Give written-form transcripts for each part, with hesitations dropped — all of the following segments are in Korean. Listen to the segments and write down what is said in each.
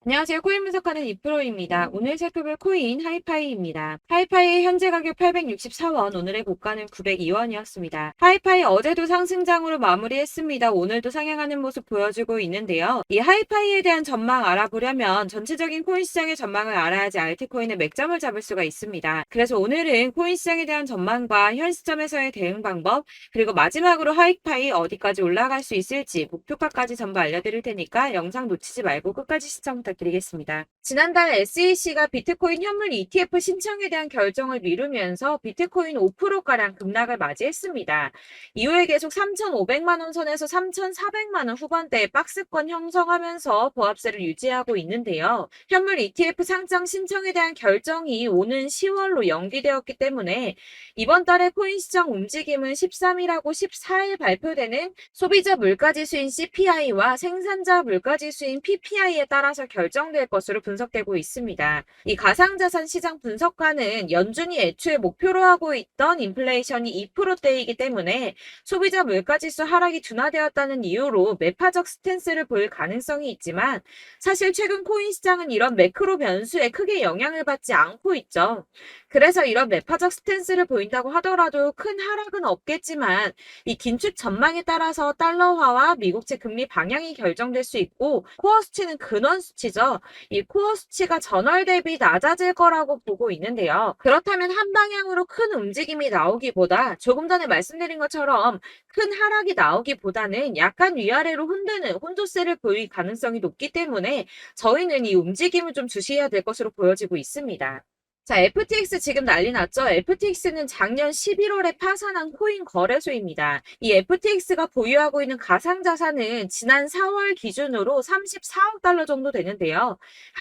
안녕하세요. 코인 분석하는 이프로입니다. 오늘 살펴볼 코인 하이파이입니다. 하이파이의 현재 가격 864원, 오늘의 고가는 902원이었습니다. 하이파이 어제도 상승장으로 마무리했습니다. 오늘도 상향하는 모습 보여주고 있는데요. 이 하이파이에 대한 전망 알아보려면 전체적인 코인 시장의 전망을 알아야지 알트코인의 맥점을 잡을 수가 있습니다. 그래서 오늘은 코인 시장에 대한 전망과 현 시점에서의 대응 방법, 그리고 마지막으로 하이파이 어디까지 올라갈 수 있을지 목표가까지 전부 알려드릴 테니까 영상 놓치지 말고 끝까지 시청 부탁드리겠습니다. 지난달 SEC가 비트코인 현물 ETF 신청에 대한 결정을 미루면서 비트코인 5%가량 급락을 맞이했습니다. 이후에 계속 3,500만 원 선에서 3,400만 원 후반대의 박스권 형성하면서 보합세를 유지하고 있는데요. 현물 ETF 상장 신청에 대한 결정이 오는 10월로 연기되었기 때문에 이번 달에 코인 시장 움직임은 13일하고 14일 발표되는 소비자 물가지수인 CPI와 생산자 물가지수인 PPI에 따라서 결정될 것으로 분석되고 있습니다. 이 가상자산 시장 분석가는 연준이 애초에 목표로 하고 있던 인플레이션이 2%대이기 때문에 소비자 물가지수 하락이 둔화되었다는 이유로 매파적 스탠스를 보일 가능성이 있지만 사실 최근 코인 시장은 이런 매크로 변수에 크게 영향을 받지 않고 있죠. 그래서 이런 매파적 스탠스를 보인다고 하더라도 큰 하락은 없겠지만 이 긴축 전망에 따라서 달러화와 미국채 금리 방향이 결정될 수 있고 코어 수치는 근원 수치죠. 이 코어 수치가 전월 대비 낮아질 거라고 보고 있는데요. 그렇다면 한 방향으로 큰 움직임이 나오기보다 조금 전에 말씀드린 것처럼 큰 하락이 나오기보다는 약간 위아래로 흔드는 혼조세를 보일 가능성이 높기 때문에 저희는 이 움직임을 좀 주시해야 될 것으로 보여지고 있습니다. 자, FTX 지금 난리 났죠? FTX는 작년 11월에 파산한 코인 거래소입니다. 이 FTX가 보유하고 있는 가상자산은 지난 4월 기준으로 34억 달러 정도 되는데요.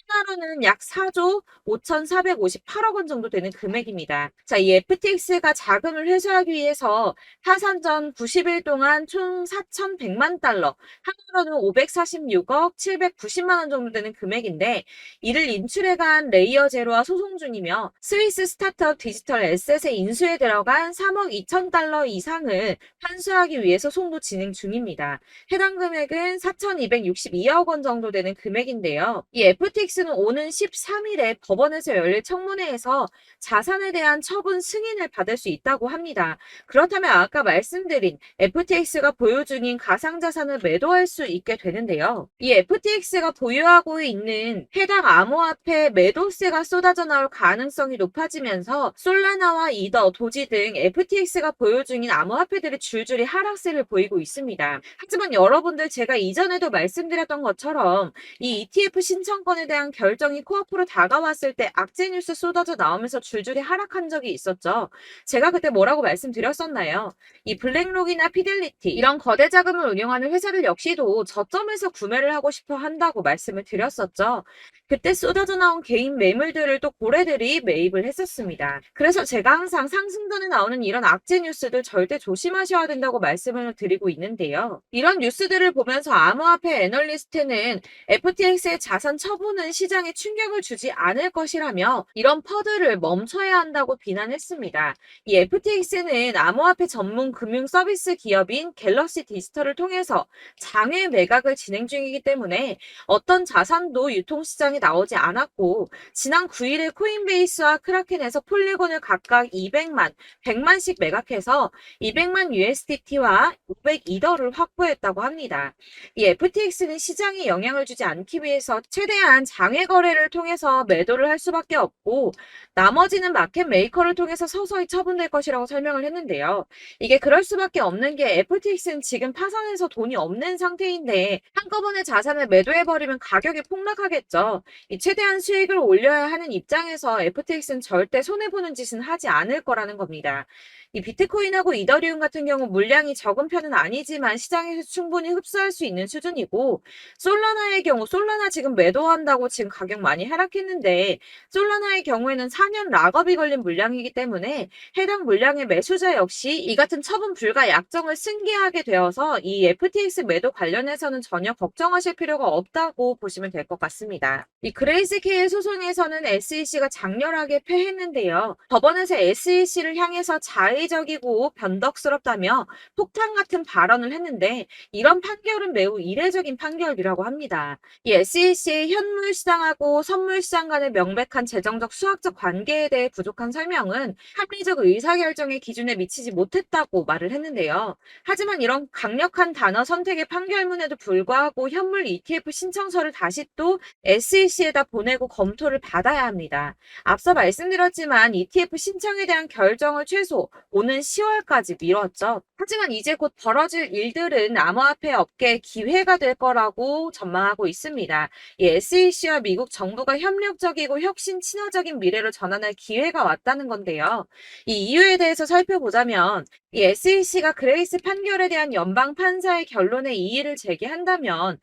하나로는 약 4조 5,458억 원 정도 되는 금액입니다. 자, 이 FTX가 자금을 회수하기 위해서 파산 전 90일 동안 총 4,100만 달러, 하나로는 546억 790만 원 정도 되는 금액인데 이를 인출해간 레이어 제로와 소송 중이며 스위스 스타트업 디지털 에셋의 인수에 들어간 3억 2천 달러 이상을 환수하기 위해서 소송도 진행 중입니다. 해당 금액은 4,262억 원 정도 되는 금액인데요. 이 FTX는 오는 13일에 법원에서 열릴 청문회에서 자산에 대한 처분 승인을 받을 수 있다고 합니다. 그렇다면 아까 말씀드린 FTX가 보유 중인 가상자산을 매도할 수 있게 되는데요. 이 FTX가 보유하고 있는 해당 암호화폐 매도세가 쏟아져 나올 가능성이 높아지면서 솔라나와 이더, 도지 등 FTX가 보유 중인 암호화폐들이 줄줄이 하락세를 보이고 있습니다. 하지만 여러분들 제가 이전에도 말씀드렸던 것처럼 이 ETF 신청권에 대한 결정이 코앞으로 다가왔을 때 악재 뉴스 쏟아져 나오면서 줄줄이 하락한 적이 있었죠. 제가 그때 뭐라고 말씀드렸었나요? 이 블랙록이나 피델리티 이런 거대 자금을 운용하는 회사들 역시도 저점에서 구매를 하고 싶어 한다고 말씀을 드렸었죠. 그때 쏟아져 나온 개인 매물들을 또 고래들이 매입을 했었습니다. 그래서 제가 항상 상승전에 나오는 이런 악재 뉴스들 절대 조심하셔야 된다고 말씀을 드리고 있는데요. 이런 뉴스들을 보면서 암호화폐 애널리스트는 FTX의 자산 처분은 시장에 충격을 주지 않을 것이라며 이런 퍼드를 멈춰야 한다고 비난했습니다. 이 FTX는 암호화폐 전문 금융 서비스 기업인 갤럭시 디지털을 통해서 장외 매각을 진행 중이기 때문에 어떤 자산도 유통시장에 나오지 않았고 지난 9일에 코인베이스와 크라켄에서 폴리곤을 각각 200만, 100만씩 매각해서 200만 USDT와 500이더를 확보했다고 합니다. 이 FTX는 시장에 영향을 주지 않기 위해서 최대한 장외 거래를 통해서 매도를 할 수밖에 없고 나머지는 마켓 메이커를 통해서 서서히 처분될 것이라고 설명을 했는데요. 이게 그럴 수밖에 없는 게 FTX는 지금 파산해서 돈이 없는 상태인데 한꺼번에 자산을 매도해버리면 가격이 폭락하겠죠. 이 최대한 수익을 올려야 하는 입장에서 FTX는 절대 손해보는 짓은 하지 않을 거라는 겁니다. 이 비트코인하고 이더리움 같은 경우 물량이 적은 편은 아니지만 시장에서 충분히 흡수할 수 있는 수준이고 솔라나의 경우 솔라나 지금 매도한다고 지금 가격 많이 하락했는데 솔라나의 경우에는 4년 락업이 걸린 물량이기 때문에 해당 물량의 매수자 역시 이 같은 처분 불가 약정을 승계하게 되어서 이 FTX 매도 관련해서는 전혀 걱정하실 필요가 없다고 보시면 될 것 같습니다. 이 그레이스케일 소송에서는 SEC가 장렬하게 패했는데요. 법원에서 SEC를 향해서 자의 자의적이고 변덕스럽다며 폭탄 같은 발언을 했는데 이런 판결은 매우 이례적인 판결이라고 합니다. 이 SEC의 현물 시장하고 선물 시장 간의 명백한 재정적 수학적 관계에 대해 부족한 설명은 합리적 의사결정의 기준에 미치지 못했다고 말을 했는데요. 하지만 이런 강력한 단어 선택의 판결문에도 불구하고 현물 ETF 신청서를 다시 또 SEC에다 보내고 검토를 받아야 합니다. 앞서 말씀드렸지만 ETF 신청에 대한 결정을 최소 오는 10월까지 미뤘죠. 하지만 이제 곧 벌어질 일들은 암호화폐 업계의 기회가 될 거라고 전망하고 있습니다. 이 SEC와 미국 정부가 협력적이고 혁신 친화적인 미래로 전환할 기회가 왔다는 건데요. 이 이유에 대해서 살펴보자면 이 SEC가 그레이스 판결에 대한 연방 판사의 결론에 이의를 제기한다면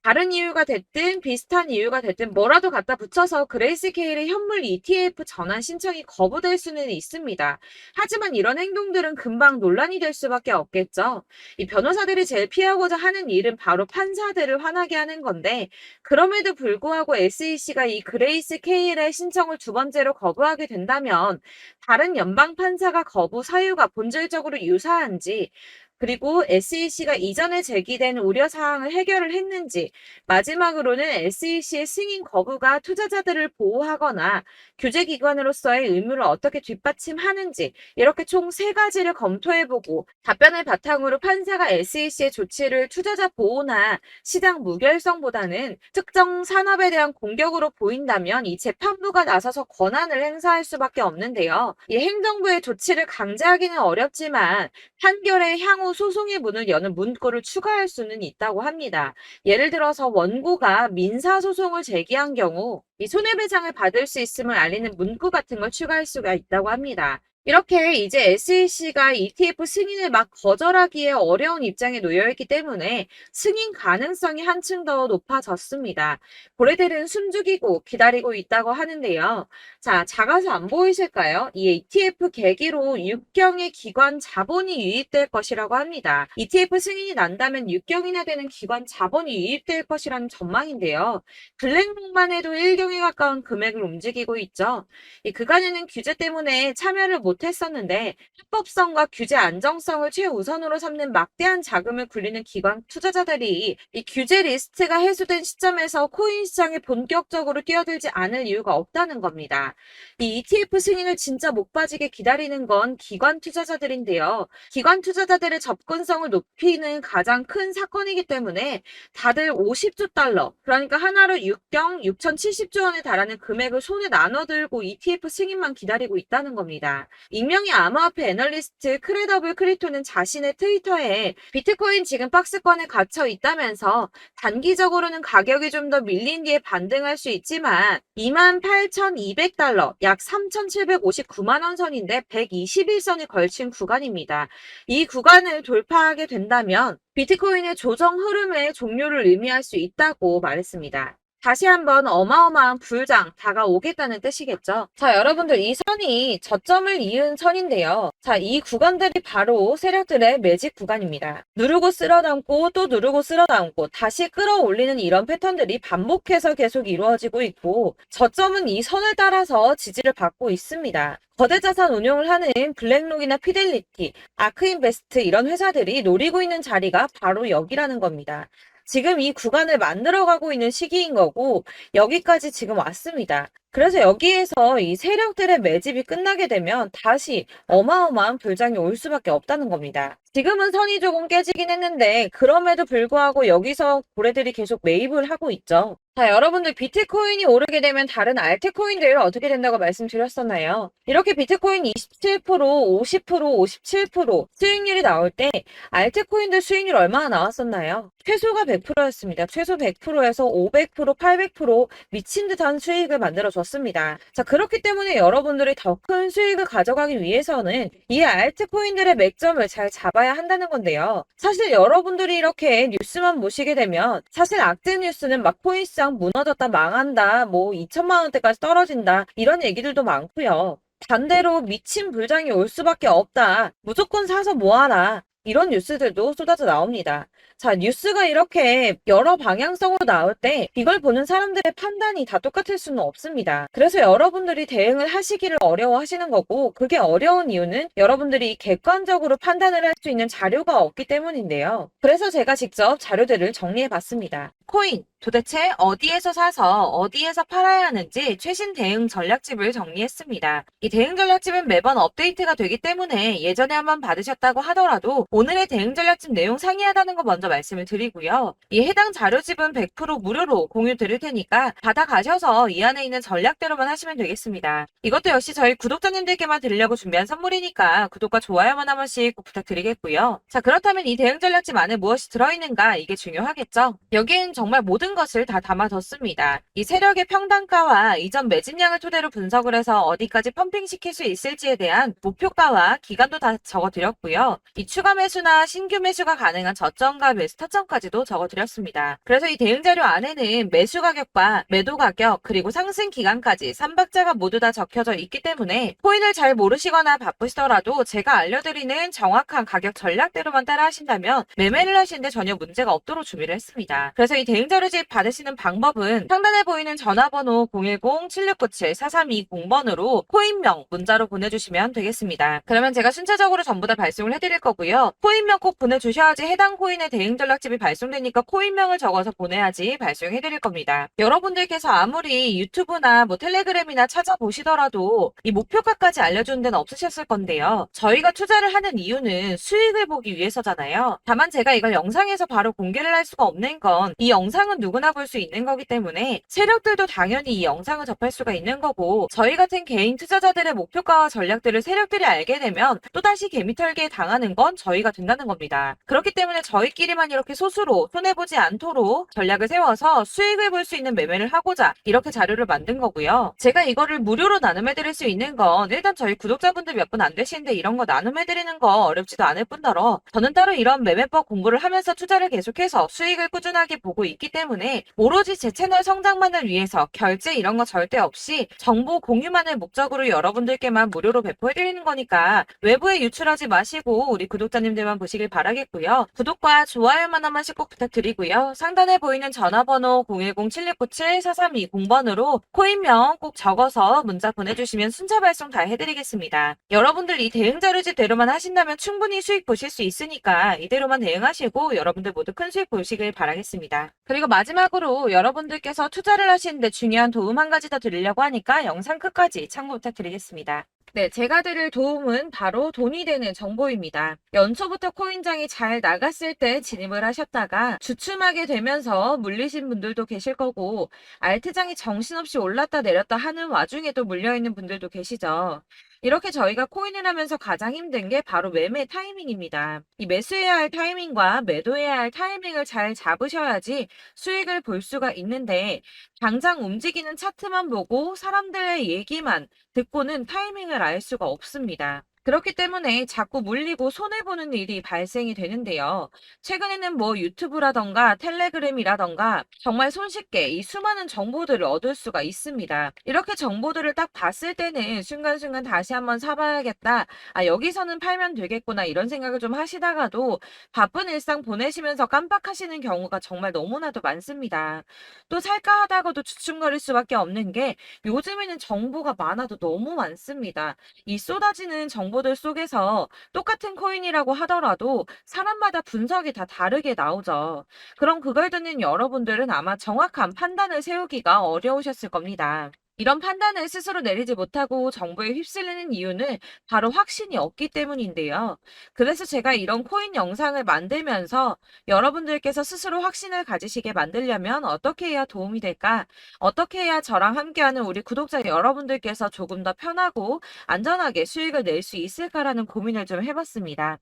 다른 이유가 됐든 비슷한 이유가 됐든 뭐라도 갖다 붙여서 그레이스 케일의 현물 ETF 전환 신청이 거부될 수는 있습니다. 하지만 이런 행동들은 금방 논란이 될 수밖에 없겠죠. 이 변호사들이 제일 피하고자 하는 일은 바로 판사들을 화나게 하는 건데 그럼에도 불구하고 SEC가 이 그레이스 케일의 신청을 두 번째로 거부하게 된다면 다른 연방 판사가 거부 사유가 본질적으로 유사한지 그리고 SEC가 이전에 제기된 우려사항을 해결을 했는지, 마지막으로는 SEC의 승인 거부가 투자자들을 보호하거나 규제기관으로서의 의무를 어떻게 뒷받침하는지, 이렇게 총 3가지를 검토해보고 답변을 바탕으로 판사가 SEC의 조치를 투자자 보호나 시장 무결성보다는 특정 산업에 대한 공격으로 보인다면 이 재판부가 나서서 권한을 행사할 수밖에 없는데요. 이 행정부의 조치를 강제하기는 어렵지만 판결의 향후 소송의 문을 여는 문구를 추가할 수는 있다고 합니다. 예를 들어서 원고가 민사소송을 제기한 경우 이 손해배상을 받을 수 있음을 알리는 문구 같은 걸 추가할 수가 있다고 합니다. 이렇게 이제 SEC가 ETF 승인을 막 거절하기에 어려운 입장에 놓여있기 때문에 승인 가능성이 한층 더 높아졌습니다. 고래들은 숨죽이고 기다리고 있다고 하는데요. 자, 작아서 안 보이실까요? 이 ETF 계기로 6경의 기관 자본이 유입될 것이라고 합니다. ETF 승인이 난다면 6경이나 되는 기관 자본이 유입될 것이라는 전망인데요. 블랙록만 해도 1경에 가까운 금액을 움직이고 있죠. 이 그간에는 규제 때문에 참여를 못했었는데 합법성과 규제 안정성을 최우선으로 삼는 막대한 자금을 굴리는 기관 투자자들이 이 규제 리스트가 해소된 시점에서 코인 시장에 본격적으로 뛰어들지 않을 이유가 없다는 겁니다. 이 ETF 승인을 진짜 목 빠지게 기다리는 건 기관 투자자들인데요. 기관 투자자들의 접근성을 높이는 가장 큰 사건이기 때문에 다들 50조 달러, 그러니까 하나로 6경 6,070조 원에 달하는 금액을 손에 나눠들고 ETF 승인만 기다리고 있다는 겁니다. 익명의 암호화폐 애널리스트 크레더블 크리토는 자신의 트위터에 비트코인 지금 박스권에 갇혀 있다면서 단기적으로는 가격이 좀 더 밀린 뒤에 반등할 수 있지만 28,200달러, 약 3,759만 원 선인데 121선이 걸친 구간입니다. 이 구간을 돌파하게 된다면 비트코인의 조정 흐름의 종료를 의미할 수 있다고 말했습니다. 다시 한번 어마어마한 불장 다가오겠다는 뜻이겠죠. 자, 여러분들 이 선이 저점을 이은 선인데요. 자, 이 구간들이 바로 세력들의 매직 구간입니다. 누르고 쓸어담고 또 누르고 쓸어담고 다시 끌어올리는 이런 패턴들이 반복해서 계속 이루어지고 있고 저점은 이 선을 따라서 지지를 받고 있습니다. 거대 자산 운용을 하는 블랙록이나 피델리티, 아크인베스트 이런 회사들이 노리고 있는 자리가 바로 여기라는 겁니다. 지금 이 구간을 만들어가고 있는 시기인 거고 여기까지 지금 왔습니다. 그래서 여기에서 이 세력들의 매집이 끝나게 되면 다시 어마어마한 불장이 올 수밖에 없다는 겁니다. 지금은 선이 조금 깨지긴 했는데 그럼에도 불구하고 여기서 고래들이 계속 매입을 하고 있죠. 자, 여러분들 비트코인이 오르게 되면 다른 알트코인들 어떻게 된다고 말씀드렸었나요? 이렇게 비트코인 27%, 50%, 57% 수익률이 나올 때 알트코인들 수익률 얼마나 나왔었나요? 최소가 100%였습니다. 최소 100%에서 500%, 800% 미친 듯한 수익을 만들어줬습니다. 자, 그렇기 때문에 여러분들이 더 큰 수익을 가져가기 위해서는 이 알트코인들의 맥점을 잘 잡아야 한다는 건데요. 사실 여러분들이 이렇게 뉴스만 보시게 되면 사실 악재 뉴스는 막 코인 시장 무너졌다, 망한다, 뭐 2천만 원대까지 떨어진다 이런 얘기들도 많고요. 반대로 미친 불장이 올 수밖에 없다. 무조건 사서 모아라. 이런 뉴스들도 쏟아져 나옵니다. 자, 뉴스가 이렇게 여러 방향성으로 나올 때 이걸 보는 사람들의 판단이 다 똑같을 수는 없습니다. 그래서 여러분들이 대응을 하시기를 어려워하시는 거고, 그게 어려운 이유는 여러분들이 객관적으로 판단을 할 수 있는 자료가 없기 때문인데요. 그래서 제가 직접 자료들을 정리해 봤습니다. 코인, 도대체 어디에서 사서 어디에서 팔아야 하는지 최신 대응 전략집을 정리했습니다. 이 대응 전략집은 매번 업데이트가 되기 때문에 예전에 한번 받으셨다고 하더라도 오늘의 대응 전략집 내용 상이하다는 거 먼저 말씀을 드리고요. 이 해당 자료집은 100% 무료로 공유 드릴 테니까 받아가셔서 이 안에 있는 전략대로만 하시면 되겠습니다. 이것도 역시 저희 구독자님들께만 드리려고 준비한 선물이니까 구독과 좋아요만 한 번씩 꼭 부탁드리겠고요. 자, 그렇다면 이 대응 전략집 안에 무엇이 들어있는가, 이게 중요하겠죠? 여기엔 정말 모든 것을 다 담아뒀습니다. 이 세력의 평단가와 이전 매집량을 토대로 분석을 해서 어디까지 펌핑시킬 수 있을지에 대한 목표가와 기간도 다 적어드렸고요. 이 추가 매수나 신규 매수가 가능한 저점과 매수 타점까지도 적어드렸습니다. 그래서 이 대응 자료 안에는 매수 가격과 매도 가격, 그리고 상승 기간까지 3박자가 모두 다 적혀져 있기 때문에 코인을 잘 모르시거나 바쁘시더라도 제가 알려드리는 정확한 가격 전략대로만 따라 하신다면 매매를 하시는데 전혀 문제가 없도록 준비를 했습니다. 그래서 이 대응 자료집 받으시는 방법은 상단에 보이는 전화번호 010-7697-4320번으로 코인명 문자로 보내주시면 되겠습니다. 그러면 제가 순차적으로 전부 다 발송을 해드릴 거고요. 코인명 꼭 보내주셔야지 해당 코인의 대응 전략집이 발송되니까 코인명을 적어서 보내야지 발송해드릴 겁니다. 여러분들께서 아무리 유튜브나 텔레그램이나 찾아보시더라도 이 목표가까지 알려주는 데는 없으셨을 건데요. 저희가 투자를 하는 이유는 수익을 보기 위해서잖아요. 다만 제가 이걸 영상에서 바로 공개를 할 수가 없는 건 이 영상은 누구나 볼 수 있는 거기 때문에 세력들도 당연히 이 영상을 접할 수가 있는 거고, 저희 같은 개인 투자자들의 목표가와 전략들을 세력들이 알게 되면 또다시 개미털기에 당하는 건 저희가 된다는 겁니다. 그렇기 때문에 저희끼리만 이렇게 소수로 손해보지 않도록 전략을 세워서 수익을 볼 수 있는 매매를 하고자 이렇게 자료를 만든 거고요. 제가 이거를 무료로 나눔해드릴 수 있는 건 일단 저희 구독자분들 몇 분 안 되시는데 이런 거 나눔해드리는 거 어렵지도 않을 뿐더러 저는 따로 이런 매매법 공부를 하면서 투자를 계속해서 수익을 꾸준하게 보고 있기 때문에 오로지 제 채널 성장만을 위해서 결제 이런 거 절대 없이 정보 공유만을 목적으로 여러분들께만 무료로 배포해드리는 거니까 외부에 유출하지 마시고 우리 구독자님들만 보시길 바라겠고요. 구독과 좋아요만 한 번씩 꼭 부탁드리고요. 상단에 보이는 전화번호 010-7697-4320번으로 코인명 꼭 적어서 문자 보내주시면 순차 발송 다 해드리겠습니다. 여러분들 이 대응 자료집대로만 하신다면 충분히 수익 보실 수 있으니까 이대로만 대응하시고 여러분들 모두 큰 수익 보시길 바라겠습니다. 그리고 마지막으로 여러분들께서 투자를 하시는데 중요한 도움 한 가지 더 드리려고 하니까 영상 끝까지 참고 부탁드리겠습니다. 네, 제가 드릴 도움은 바로 돈이 되는 정보입니다. 연초부터 코인장이 잘 나갔을 때 진입을 하셨다가 주춤하게 되면서 물리신 분들도 계실 거고, 알트장이 정신없이 올랐다 내렸다 하는 와중에도 물려있는 분들도 계시죠. 이렇게 저희가 코인을 하면서 가장 힘든 게 바로 매매 타이밍입니다. 이 매수해야 할 타이밍과 매도해야 할 타이밍을 잘 잡으셔야지 수익을 볼 수가 있는데, 당장 움직이는 차트만 보고 사람들의 얘기만 듣고는 타이밍을 알 수가 없습니다. 그렇기 때문에 자꾸 물리고 손해보는 일이 발생이 되는데요. 최근에는 유튜브라던가 텔레그램이라던가 정말 손쉽게 이 수많은 정보들을 얻을 수가 있습니다. 이렇게 정보들을 딱 봤을 때는 순간순간 다시 한번 사봐야겠다. 아, 여기서는 팔면 되겠구나. 이런 생각을 좀 하시다가도 바쁜 일상 보내시면서 깜빡하시는 경우가 정말 너무나도 많습니다. 또 살까 하다가도 주춤거릴 수밖에 없는 게 요즘에는 정보가 많아도 너무 많습니다. 이 쏟아지는 정보들 속에서 똑같은 코인이라고 하더라도 사람마다 분석이 다 다르게 나오죠. 그럼 그걸 듣는 여러분들은 아마 정확한 판단을 세우기가 어려우셨을 겁니다. 이런 판단을 스스로 내리지 못하고 정보에 휩쓸리는 이유는 바로 확신이 없기 때문인데요. 그래서 제가 이런 코인 영상을 만들면서 여러분들께서 스스로 확신을 가지시게 만들려면 어떻게 해야 도움이 될까? 어떻게 해야 저랑 함께하는 우리 구독자 여러분들께서 조금 더 편하고 안전하게 수익을 낼 수 있을까라는 고민을 좀 해봤습니다.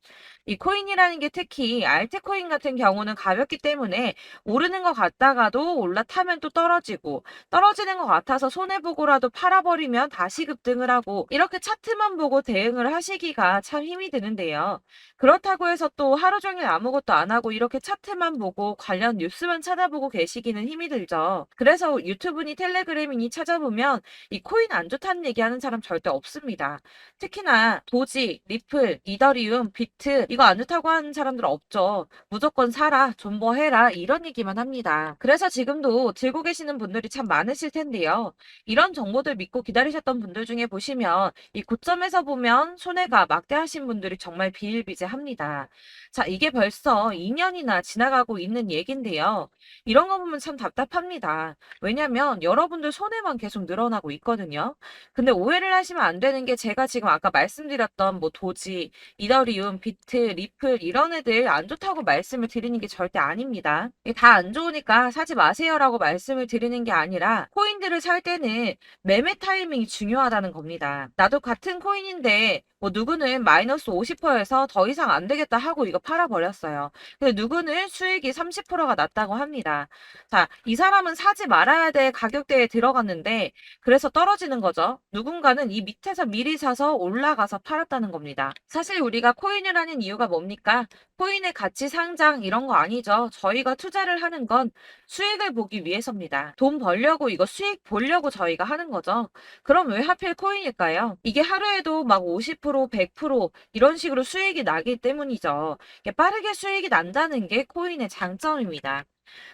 이 코인이라는 게 특히 알트코인 같은 경우는 가볍기 때문에 오르는 것 같다가도 올라타면 또 떨어지고 떨어지는 것 같아서 손해보고 보고라도 팔아버리면 다시 급등을 하고 이렇게 차트만 보고 대응을 하시기가 참 힘이 드는데요. 그렇다고 해서 또 하루 종일 아무것도 안 하고 이렇게 차트만 보고 관련 뉴스만 찾아보고 계시기는 힘이 들죠. 그래서 유튜브니 텔레그램이니 찾아보면 이 코인 안 좋다는 얘기하는 사람 절대 없습니다. 특히나 도지, 리플, 이더리움, 비트 이거 안 좋다고 하는 사람들 없죠. 무조건 사라, 존버해라 이런 얘기만 합니다. 그래서 지금도 들고 계시는 분들이 참 많으실 텐데요. 이런 정보들 믿고 기다리셨던 분들 중에 보시면 이 고점에서 보면 손해가 막대하신 분들이 정말 비일비재합니다. 자, 이게 벌써 2년이나 지나가고 있는 얘긴데요. 이런 거 보면 참 답답합니다. 왜냐면 여러분들 손해만 계속 늘어나고 있거든요. 근데 오해를 하시면 안 되는 게 제가 지금 아까 말씀드렸던 뭐 도지, 이더리움, 비트, 리플 이런 애들 안 좋다고 말씀을 드리는 게 절대 아닙니다. 다 안 좋으니까 사지 마세요라고 말씀을 드리는 게 아니라 코인들을 살 때는 매매 타이밍이 중요하다는 겁니다. 나도 같은 코인인데 뭐 누구는 마이너스 50%에서 더 이상 안 되겠다 하고 이거 팔아버렸어요. 근데 누구는 수익이 30%가 났다고 합니다. 자, 이 사람은 사지 말아야 될 가격대에 들어갔는데 그래서 떨어지는 거죠. 누군가는 이 밑에서 미리 사서 올라가서 팔았다는 겁니다. 사실 우리가 코인을 하는 이유가 뭡니까? 코인의 가치 상장 이런 거 아니죠. 저희가 투자를 하는 건 수익을 보기 위해서입니다. 돈 벌려고 이거 수익 보려고 저희가 하는 거죠. 그럼 왜 하필 코인일까요? 이게 하루에도 막 50%, 100% 이런 식으로 수익이 나기 때문이죠. 이게 빠르게 수익이 난다는 게 코인의 장점입니다.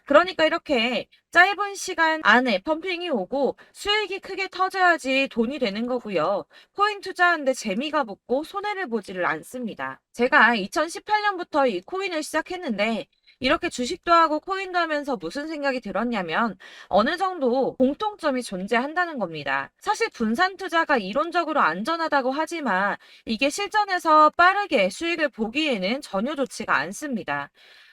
그러니까 이렇게 짧은 시간 안에 펌핑이 오고 수익이 크게 터져야지 돈이 되는 거고요. 코인 투자하는데 재미가 붙고 손해를 보지를 않습니다. 제가 2018년부터 이 코인을 시작했는데 이렇게 주식도 하고 코인도 하면서 무슨 생각이 들었냐면 어느 정도 공통점이 존재한다는 겁니다. 사실 분산 투자가 이론적으로 안전하다고 하지만 이게 실전에서 빠르게 수익을 보기에는 전혀 좋지가 않습니다.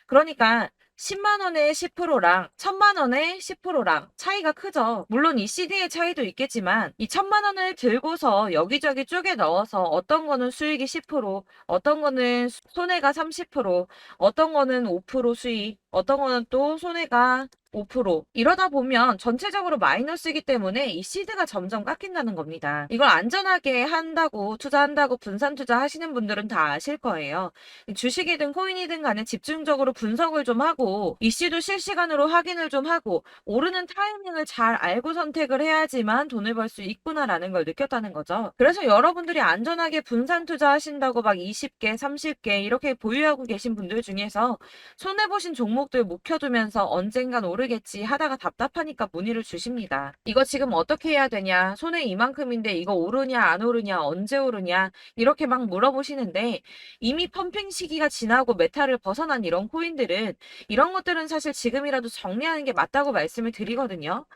그러니까 10만 원에 10%랑 1000만 원에 10%랑 차이가 크죠. 물론 이 CD의 차이도 있겠지만 이 1000만 원을 들고서 여기저기 쪼개 넣어서 어떤 거는 수익이 10%, 어떤 거는 손해가 30%, 어떤 거는 5% 수익, 어떤 거는 또 손해가 5% 이러다 보면 전체적으로 마이너스이기 때문에 이 시드가 점점 깎인다는 겁니다. 이걸 안전하게 한다고 투자한다고 분산 투자하시는 분들은 다 아실 거예요. 주식이든 코인이든 간에 집중적으로 분석을 좀 하고 이슈도 실시간으로 확인을 좀 하고 오르는 타이밍을 잘 알고 선택을 해야지만 돈을 벌 수 있구나라는 걸 느꼈다는 거죠. 그래서 여러분들이 안전하게 분산 투자하신다고 막 20개, 30개 이렇게 보유하고 계신 분들 중에서 손해보신 종목들 묵혀두면서 언젠간 오르겠지 하다가 답답하니까 문의를 주십니다. 이거 지금 어떻게 해야 되냐? 손해 이만큼인데 이거 오르냐 안 오르냐 언제 오르냐 이렇게 막 물어보시는데 이미 펌핑 시기가 지나고 메타를 벗어난 이런 코인들은 이런 것들은 사실 지금이라도 정리하는 게 맞다고 말씀을 드리거든요.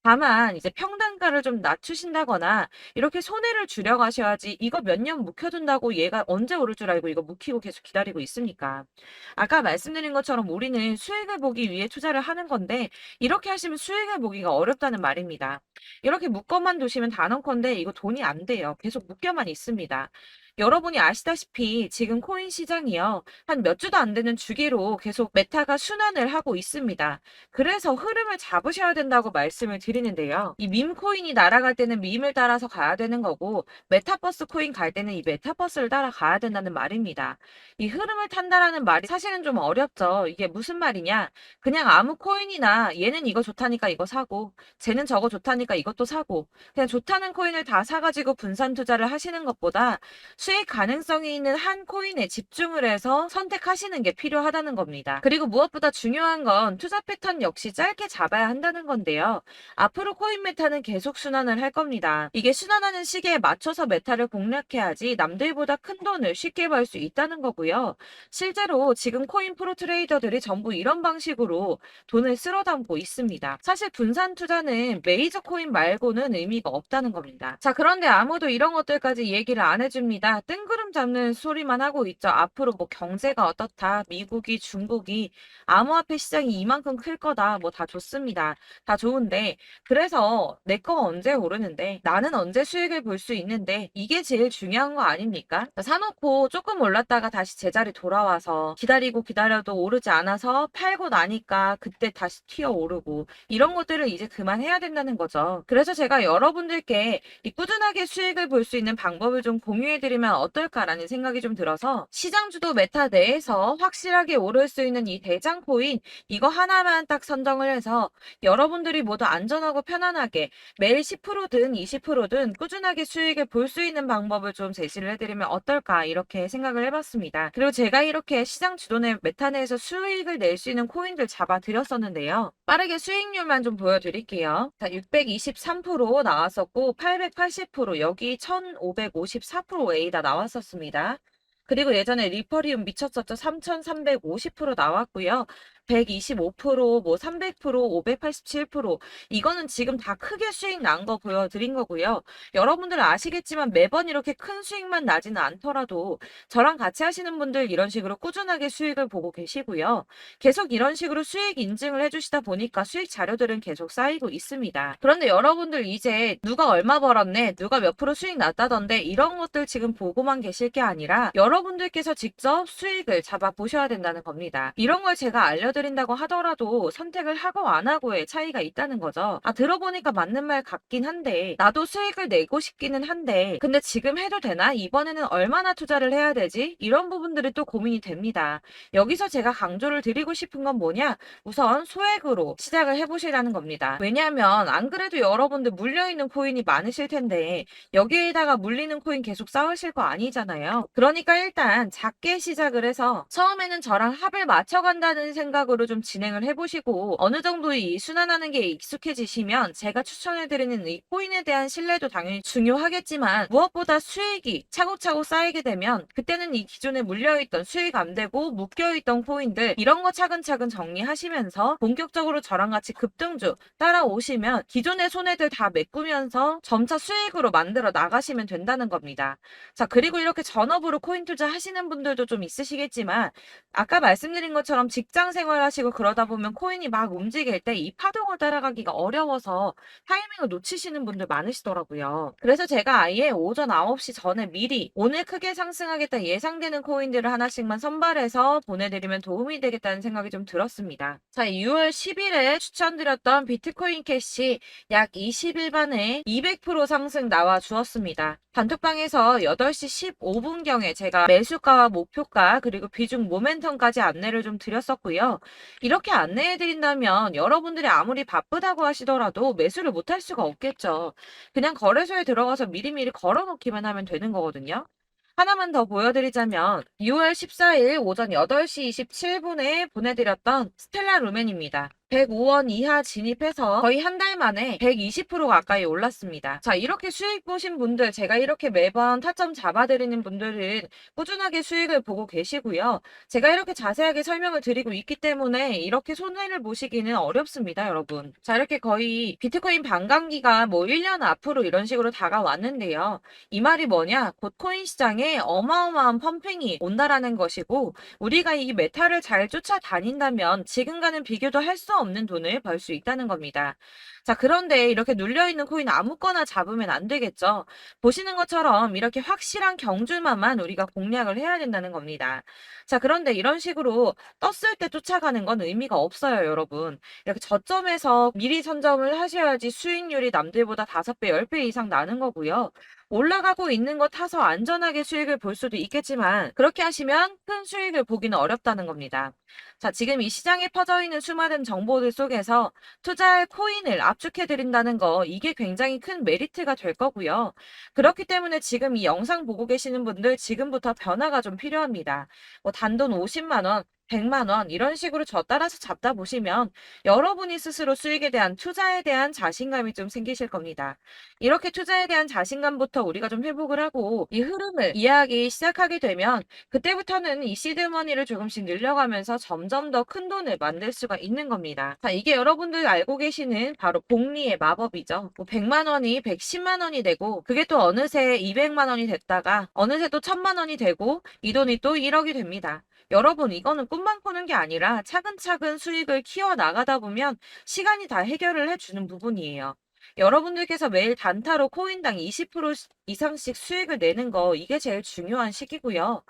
다만 이제 평단가를 좀 낮추신다거나 이렇게 손해를 줄여가셔야지 이거 몇 년 묵혀둔다고 얘가 언제 오를 줄 알고 이거 묵히고 계속 기다리고 있습니까? 아까 말씀드린 것처럼 우리는 수익을 보기 위해 투자를 하는 건데 이렇게 하시면 수익을 보기가 어렵다는 말입니다. 이렇게 묶어만 두시면 단언컨대 이거 돈이 안 돼요. 계속 묶여만 있습니다. 여러분이 아시다시피 지금 코인 시장이요. 한 몇 주도 안 되는 주기로 계속 메타가 순환을 하고 있습니다. 그래서 흐름을 잡으셔야 된다고 말씀을 드리는데요. 이 밈 코인이 날아갈 때는 밈을 따라서 가야 되는 거고 메타버스 코인 갈 때는 이 메타버스를 따라가야 된다는 말입니다. 이 흐름을 탄다라는 말이 사실은 좀 어렵죠. 이게 무슨 말이냐? 그냥 아무 코인이나 얘는 이거 좋다니까 이거 사고 쟤는 저거 좋다니까 이것도 사고 그냥 좋다는 코인을 다 사가지고 분산 투자를 하시는 것보다 수익 가능성이 있는 한 코인에 집중을 해서 선택하시는 게 필요하다는 겁니다. 그리고 무엇보다 중요한 건 투자 패턴 역시 짧게 잡아야 한다는 건데요. 앞으로 코인 메타는 계속 순환을 할 겁니다. 이게 순환하는 시기에 맞춰서 메타를 공략해야지 남들보다 큰 돈을 쉽게 벌 수 있다는 거고요. 실제로 지금 코인 프로 트레이더들이 전부 이런 방식으로 돈을 쓸어 담고 있습니다. 사실 분산 투자는 메이저 코인 말고는 의미가 없다는 겁니다. 자, 그런데 아무도 이런 것들까지 얘기를 안 해줍니다. 뜬구름 잡는 소리만 하고 있죠. 앞으로 뭐 경제가 어떻다, 미국이, 중국이, 암호화폐 시장이 이만큼 클 거다, 뭐 다 좋습니다. 다 좋은데, 그래서 내 거가 언제 오르는데, 나는 언제 수익을 볼 수 있는데, 이게 제일 중요한 거 아닙니까? 사놓고 조금 올랐다가 다시 제자리 돌아와서 기다리고 기다려도 오르지 않아서 팔고 나니까 그때 다시 튀어 오르고, 이런 것들을 이제 그만해야 된다는 거죠. 있죠. 그래서 제가 여러분들께 이 꾸준하게 수익을 볼 수 있는 방법을 좀 공유해드리면 어떨까라는 생각이 좀 들어서 시장주도 메타 내에서 확실하게 오를 수 있는 이 대장 코인 이거 하나만 딱 선정을 해서 여러분들이 모두 안전하고 편안하게 매일 10%든 20%든 꾸준하게 수익을 볼 수 있는 방법을 좀 제시를 해드리면 어떨까 이렇게 생각을 해봤습니다. 그리고 제가 이렇게 시장 주도내 메타 내에서 수익을 낼 수 있는 코인들 잡아드렸었는데요. 빠르게 수익률만 좀 보여드릴게요. 자, 623% 나왔었고 880% 여기 1554%A다 나왔었습니다. 그리고 예전에 리퍼리움 미쳤었죠. 3350% 나왔고요. 125%, 뭐 300%, 587% 이거는 지금 다 크게 수익 난 거 보여드린 거고요. 여러분들은 아시겠지만 매번 이렇게 큰 수익만 나지는 않더라도 저랑 같이 하시는 분들 이런 식으로 꾸준하게 수익을 보고 계시고요. 계속 이런 식으로 수익 인증을 해주시다 보니까 수익 자료들은 계속 쌓이고 있습니다. 그런데 여러분들 이제 누가 얼마 벌었네, 누가 몇 프로 수익 났다던데 이런 것들 지금 보고만 계실 게 아니라 여러분들께서 직접 수익을 잡아 보셔야 된다는 겁니다. 이런 걸 제가 알려드린다고 하더라도 선택을 하고 안 하고의 차이가 있다는 거죠. 아, 들어보니까 맞는 말 같긴 한데 나도 수익을 내고 싶기는 한데 근데 지금 해도 되나? 이번에는 얼마나 투자를 해야 되지? 이런 부분들이 또 고민이 됩니다. 여기서 제가 강조를 드리고 싶은 건 뭐냐? 우선 소액으로 시작을 해보시라는 겁니다. 왜냐하면 안 그래도 여러분들 물려있는 코인이 많으실 텐데 여기에다가 물리는 코인 계속 쌓으실 거 아니잖아요. 그러니까 일단 작게 시작을 해서 처음에는 저랑 합을 맞춰간다는 생각으로 좀 진행을 해보시고 어느 정도 이 순환하는 게 익숙해지시면 제가 추천해드리는 이 코인에 대한 신뢰도 당연히 중요하겠지만 무엇보다 수익이 차곡차곡 쌓이게 되면 그때는 이 기존에 물려있던 수익 안 되고 묶여있던 코인들 이런 거 차근차근 정리하시면서 본격적으로 저랑 같이 급등주 따라오시면 기존의 손해들 다 메꾸면서 점차 수익으로 만들어 나가시면 된다는 겁니다. 자, 그리고 이렇게 전업으로 코인 투자 하시는 분들도 좀 있으시겠지만 아까 말씀드린 것처럼 직장 생활하시고 그러다 보면 코인이 막 움직일 때 이 파동을 따라가기가 어려워서 타이밍을 놓치시는 분들 많으시더라고요. 그래서 제가 아예 오전 9시 전에 미리 오늘 크게 상승하겠다 예상되는 코인들을 하나씩만 선발해서 보내드리면 도움이 되겠다는 생각이 좀 들었습니다. 자, 6월 10일에 추천드렸던 비트코인 캐시 약 20일 만에 200% 상승 나와 주었습니다. 단톡방에서 8시 15분경에 제가 매수가와 목표가 그리고 비중 모멘텀까지 안내를 좀 드렸었고요. 이렇게 안내해드린다면 여러분들이 아무리 바쁘다고 하시더라도 매수를 못할 수가 없겠죠. 그냥 거래소에 들어가서 미리미리 걸어놓기만 하면 되는 거거든요. 하나만 더 보여드리자면 6월 14일 오전 8시 27분에 보내드렸던 스텔라 루멘입니다. 105원 이하 진입해서 거의 한 달 만에 120% 가까이 올랐습니다. 자, 이렇게 수익 보신 분들, 제가 이렇게 매번 타점 잡아드리는 분들은 꾸준하게 수익을 보고 계시고요. 제가 이렇게 자세하게 설명을 드리고 있기 때문에 이렇게 손해를 보시기는 어렵습니다, 여러분. 자, 이렇게 거의 비트코인 반감기가 뭐 1년 앞으로 이런 식으로 다가왔는데요. 이 말이 뭐냐? 곧 코인 시장에 어마어마한 펌핑이 온다라는 것이고 우리가 이 메타를 잘 쫓아다닌다면 지금과는 비교도 할 수 없는 돈을 벌 수 있다는 겁니다. 자, 그런데 이렇게 눌려있는 코인 아무거나 잡으면 안 되겠죠. 보시는 것처럼 이렇게 확실한 경주만만 우리가 공략을 해야 된다는 겁니다. 자, 그런데 이런 식으로 떴을 때 쫓아가는 건 의미가 없어요, 여러분. 이렇게 저점에서 미리 선점을 하셔야지 수익률이 남들보다 5배, 10배 이상 나는 거고요. 올라가고 있는 거 타서 안전하게 수익을 볼 수도 있겠지만 그렇게 하시면 큰 수익을 보기는 어렵다는 겁니다. 자, 지금 이 시장에 퍼져 있는 수많은 정보들 속에서 투자할 코인을 압축해드린다는 거 이게 굉장히 큰 메리트가 될 거고요. 그렇기 때문에 지금 이 영상 보고 계시는 분들 지금부터 변화가 좀 필요합니다. 뭐 단돈 50만 원, 100만 원 이런 식으로 저 따라서 잡다 보시면 여러분이 스스로 수익에 대한 투자에 대한 자신감이 좀 생기실 겁니다. 이렇게 투자에 대한 자신감부터 우리가 좀 회복을 하고 이 흐름을 이해하기 시작하게 되면 그때부터는 이 시드머니를 조금씩 늘려가면서 점점 더 큰 돈을 만들 수가 있는 겁니다. 자, 이게 여러분들 알고 계시는 바로 복리의 마법이죠. 뭐 100만 원이 110만 원이 되고 그게 또 어느새 200만 원이 됐다가 어느새 또 1000만 원이 되고 이 돈이 또 1억이 됩니다. 여러분, 이거는 꿈만 꾸는 게 아니라 차근차근 수익을 키워 나가다 보면 시간이 다 해결을 해주는 부분이에요. 여러분들께서 매일 단타로 코인당 20% 이상씩 수익을 내는 거 이게 제일 중요한 시기고요.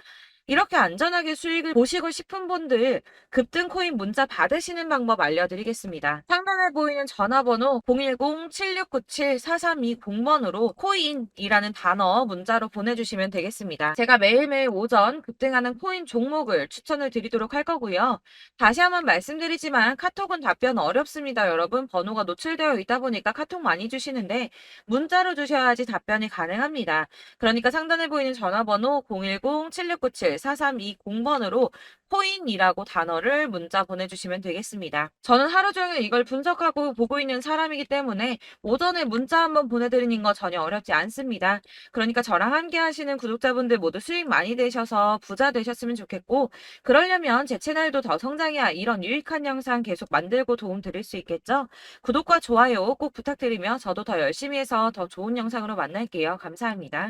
이렇게 안전하게 수익을 보시고 싶은 분들 급등 코인 문자 받으시는 방법 알려드리겠습니다. 상단에 보이는 전화번호 010-7697-4320번으로 코인이라는 단어 문자로 보내주시면 되겠습니다. 제가 매일매일 오전 급등하는 코인 종목을 추천을 드리도록 할 거고요. 다시 한번 말씀드리지만 카톡은 답변 어렵습니다. 여러분 번호가 노출되어 있다 보니까 카톡 많이 주시는데 문자로 주셔야지 답변이 가능합니다. 그러니까 상단에 보이는 전화번호 010-7697-4320번으로 코인이라고 단어를 문자 보내주시면 되겠습니다. 저는 하루 종일 이걸 분석하고 보고 있는 사람이기 때문에 오전에 문자 한번 보내드리는 거 전혀 어렵지 않습니다. 그러니까 저랑 함께 하시는 구독자분들 모두 수익 많이 되셔서 부자 되셨으면 좋겠고, 그러려면 제 채널도 더 성장해야 이런 유익한 영상 계속 만들고 도움 드릴 수 있겠죠? 구독과 좋아요 꼭 부탁드리며 저도 더 열심히 해서 더 좋은 영상으로 만날게요. 감사합니다.